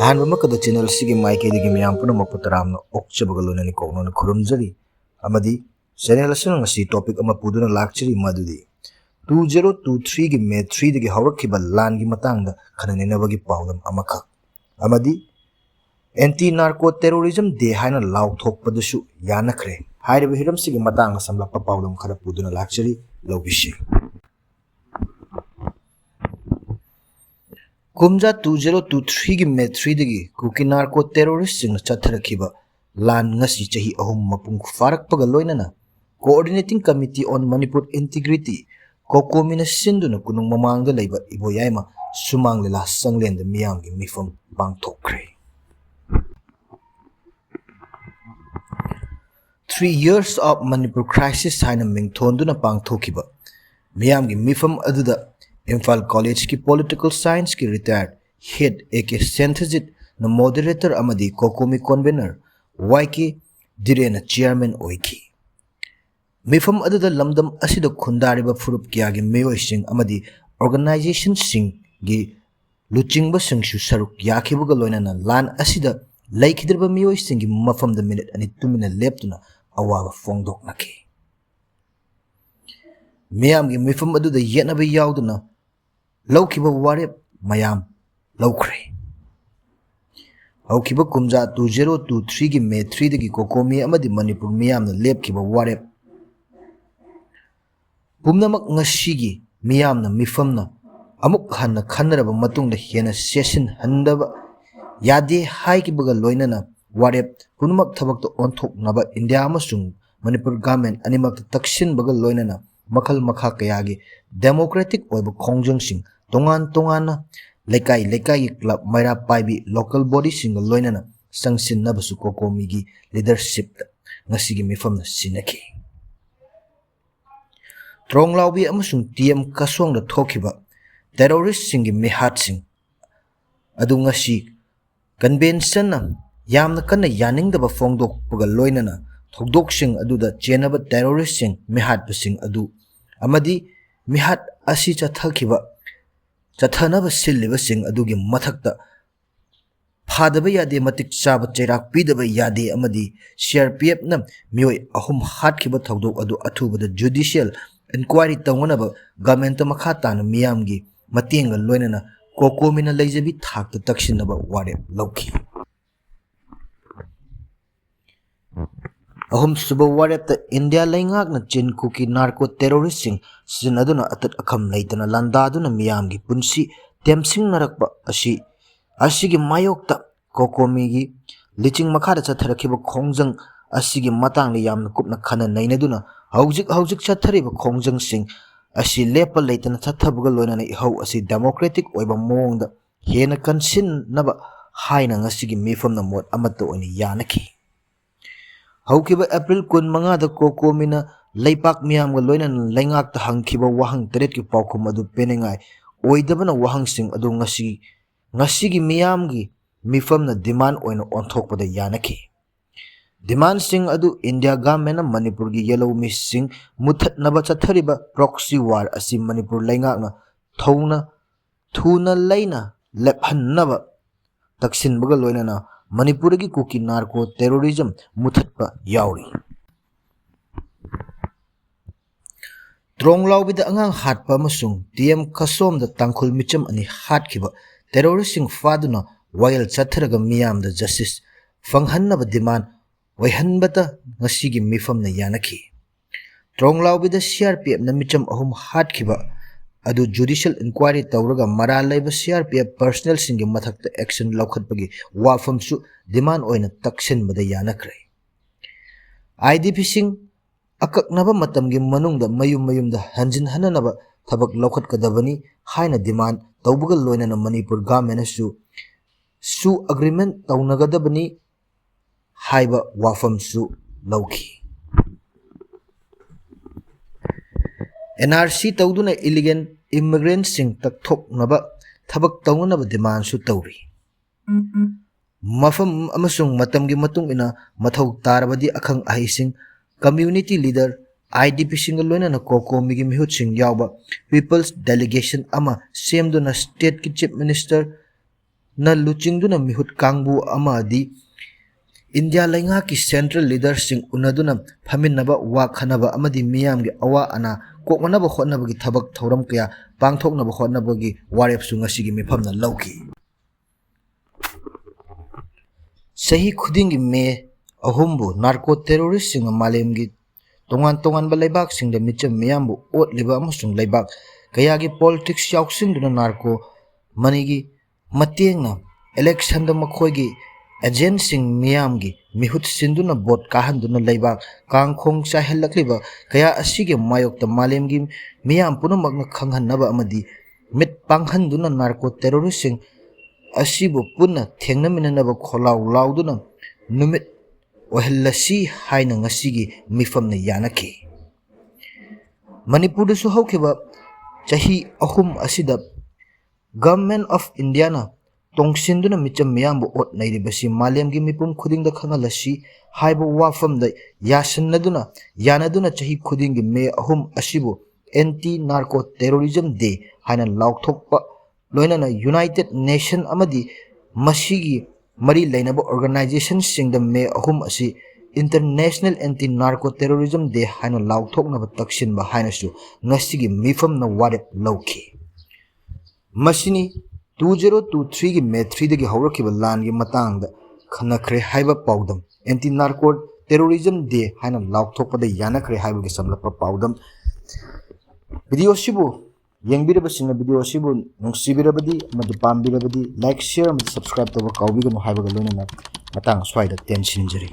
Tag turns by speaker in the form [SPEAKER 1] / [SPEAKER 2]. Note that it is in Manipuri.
[SPEAKER 1] ꯑꯍꯥꯟꯕꯃꯛꯇꯗ ꯆꯦꯅꯦꯜ ꯑꯁꯤꯒꯤ ꯃꯥꯏꯀꯩꯗꯒꯤ ꯃꯤꯌꯥꯝ ꯄꯨꯝꯅꯃꯛꯄꯨ ꯇꯔꯥꯝꯅ ꯑꯣꯛꯆꯕꯒ ꯂꯣꯏꯅꯅ ꯀꯧꯅꯅ ꯈꯨꯔꯨꯝꯖꯔꯤ ꯑꯃꯗꯤ ꯆꯦꯅꯦꯜ ꯑꯁꯤꯅ ꯉꯁꯤ ꯇꯣꯄꯤꯛ ꯑꯃ ꯄꯨꯗꯨꯅ ꯂꯥꯛꯆꯔꯤ ꯃꯗꯨꯗꯤ 2023ꯒꯤ ꯃꯦ 3ꯗꯒꯤ ꯍꯧꯔꯛꯈꯤꯕ ꯂꯥꯟꯒꯤ ꯃꯇꯥꯡꯗ ꯈꯟꯅ ꯅꯩꯅꯕꯒꯤ ꯄꯥꯎꯗꯝ ꯑꯃꯈꯛ ꯑꯃꯗꯤ ꯑꯦꯟꯇꯤ ꯅꯥꯔꯀꯣ ꯇꯦꯔꯣꯔꯤꯖꯝ ꯗꯦ ꯍꯥꯏꯅ ꯂꯥꯎꯊꯣꯛꯄꯗꯨꯁꯨ ꯌꯥꯅꯈ꯭ꯔꯦ ꯍꯥꯏꯔꯤꯕ ꯍꯤꯔꯝꯁꯤꯒꯤ ꯃꯇꯥꯡꯗ ꯁꯝꯂꯞꯄ ꯄꯥꯎꯗꯝ ꯈꯔ ꯄꯨꯗꯨꯅ ꯂꯥꯛꯆꯔꯤ ꯂꯧꯕꯤꯁꯤ ꯀꯨꯝꯖꯥ 2023ꯒꯤ ꯃꯦ 3ꯗꯒꯤ ꯀꯨꯀꯤ ꯅꯥꯔꯀꯣ ꯇꯦꯔꯣꯔꯤꯁꯁꯤꯡꯅ ꯆꯠꯊꯔꯛꯈꯤꯕ ꯂꯥꯟ ꯉꯁꯤ ꯆꯍꯤ 3 ꯃꯄꯨꯡ ꯐꯥꯔꯛꯄꯒ ꯂꯣꯏꯅꯅ ꯀꯣꯑꯣꯔꯗꯤꯅꯦꯇꯤꯡ ꯀꯃꯤꯇꯤ ꯑꯣꯟ ꯃꯅꯤꯄꯨꯔ ꯏꯟꯇꯤꯒ꯭ꯔꯤꯇꯤ ꯀꯣꯀꯣꯃꯤꯅ ꯁꯤꯟꯗꯨꯅ ꯀꯣꯅꯨꯡ ꯃꯃꯥꯡꯗ ꯂꯩꯕ ꯏꯕꯣꯌꯥꯏꯃ ꯁꯨꯃꯥꯡ ꯂꯤꯂꯥ ꯆꯪꯂꯦꯟꯗ ꯃꯤꯌꯥꯝꯒꯤ ꯃꯤꯐꯝ ꯄꯥꯡꯊꯣꯛꯈ꯭ꯔꯦ 3 years of Manipur crisis haina mingthonduna pangthokiba miyamgi mifam aduda Imphal College ki political science ki retired head AK Senthajit na moderator amadi Kokomi convener YK Direna chairman oiki mifam aduda lamdam asida khundariba furup kyagi meyoising amadi organization sing gi luchingba singsu saruk yakhibuga loinana lan asida laikhidrba meyoising gi mafam da minute ani tumina leptuna awaba fongdoknaki miyamgi mifam aduda yetnaba yauduna lawkiba warep mayam lawkhre hawkiba kumja 2023 gi May 3 dagi Kokomi amadi Manipur miyamna lepkiba warep pumnamak ngasigi miyamna mifamna amuk hanna khanraba matungda hena session handaba yade haikibaga loinana warep punumak thabakta onthoknaba India amasung Manipur government animak taksin baga loinana makhal makha kayagi democratic oiba khongjang tongan tongana lekai club maira paibi local body singa loinana sangsin nabasu Kokomi gi leadership ngasigi mifamna sinaki Tronglaubi amasung TM Kasong da thokiba terrorist singi mihat sing adu ngasi convention na yamna kanna yaningdaba fongdokpaga loinana thogdoksing aduda chenaba terrorist sing mihat basing adu amadi mihat asi chathanaba silliba sing adugi mathakta phadaba yade matik chaba chairak pidaba yade amadi CRPF na mioi ahum hatkiba thogdok adu athubada judicial inquiry tawganaba government makha tana miyamgi matenga loinana Kokomina leijabi thakta taksinaba warep lawki ahum suba warepta India laingakna chin kuki narco terrorist sing sinaduna atat akham leitana landaduna miyamgi punsi temsing narakpa asigi mayokta Kokomi gi liching makhada chatharakiba khongjang asigi matangli yamna kupna khana nainaduna hawjik chathariba khongjang sing asi lepa leitana chathabuga loinana ihau asi democratic oiba mongda hena kansin naba haina ngasigi mifamna mot amata oni yanaki haukiba April 15 da Kokomina leipak miyamga loinana leingakta hangkiba wahang teret ki paukhum adu penengai oidabana wahang sing adu ngasigi miyamgi mifamna demand oina onthokpada yanaki demand sing adu India government na Manipur gi yellow mist sing muthat naba chathariba proxy war asi Manipur leingakna thuna leina lephan naba taksin baga loinana Manipur gi kuki narco terrorism muthatpa yauri Tronglawbida angang hatpa amasung TM Kasom da tangkhul micham ani hatkiba terrorist sing faduna wayal chatharaga miyamda justice fanghannaba demand waihanbata ngasigi mifamna yanaki Tronglawbida CRPF na micham ahum hatkiba adu judicial inquiry tawraga mara laiba CRPF personnel singi mathakta action lawkhatpagi wafamsu demand oina taksinbada yanakre IDP sing akaknaba matamgi manungda mayumda hanjin hananaba thabak lawkhatkadabani haina demand tawbuga loinana Manipur government su agreement tawnagadabani haiba wafamsu lawki NRC tawduna illegal immigrants sing takthoknaba thabak tawnganaba demand su tawri mafam amasung matamgi matung ina mathau tarabadi akhang ahising community leader IDP sing loinana Kokomi gi mihut sing yawba people's delegation ama semduna state ki chief minister na luchingduna mihut kangbu amadi India Laingaki Central Leadership unaduna Faminaba wa Kanaba Amadi Miamgi Awa Ana Kokmanaba Hotnabagi Tabak Tauram Kaya Bangtoknaba Hotnabagi Warep Sungasigi Mipamna Loki Sahi Kudingi Me Ahumbu Narco Terrorist Sing Malemgi Tongan Balebak Sing the Mitcham Miambu Ot Liba Musung Lebak Kayagi Politics Yauksin Duna Narco Manigi Matiengna Election the Makoigi Agentsing Miamgi Mihut Sinduna Bot Kahanduna Laibak Kangkong Sahelakliba Kaya Asige Mayok the Malemgi Miam Punamagna Kanghanaba Amadi Mit Panghanduna Narco Terroristing Asibu Puna Tengnaminaba Kolau Lauduna Numit Ohelasi Haina Ngasigi Mifamna Yanaki Manipur Suhokiba Chahi Ahum Asida Government of Indiana Tongsinduna Micham Miambo Ot Nairibasi Malemgi Mipum Kuding the Kangalasi Haibo Wafam the Yasanaduna Yanaduna Chahi Kuding Me Ahum Asibu Anti Narco Terrorism Day Hana Lautokpa Loinana United Nation Amadi Masigi Mari Lainaba Organization Sing the Me Ahum Asi International Anti Narco Terrorism Day Hana Lautokna Takshin Bahinasu Nasigi Mifam na Wadep Loki Masini 2023 की मे 3 की हौरखिबा लान की मतंग खनखरे हाइबा पाउदम एंटी नार्को टेररिज्म डे हाइना लाउथोकपदा यानखरे हाइबा की समलप पाउदम वीडियो सिबु यंगबिरबसिंग वीडियो सिबु नुंसिबिरबदी मदु पामबिरबदी लाइक शेयर मदु सब्सक्राइब तब काउबिगनो हाइबा लोइना मतंग स्वाइदा टेंशन जरी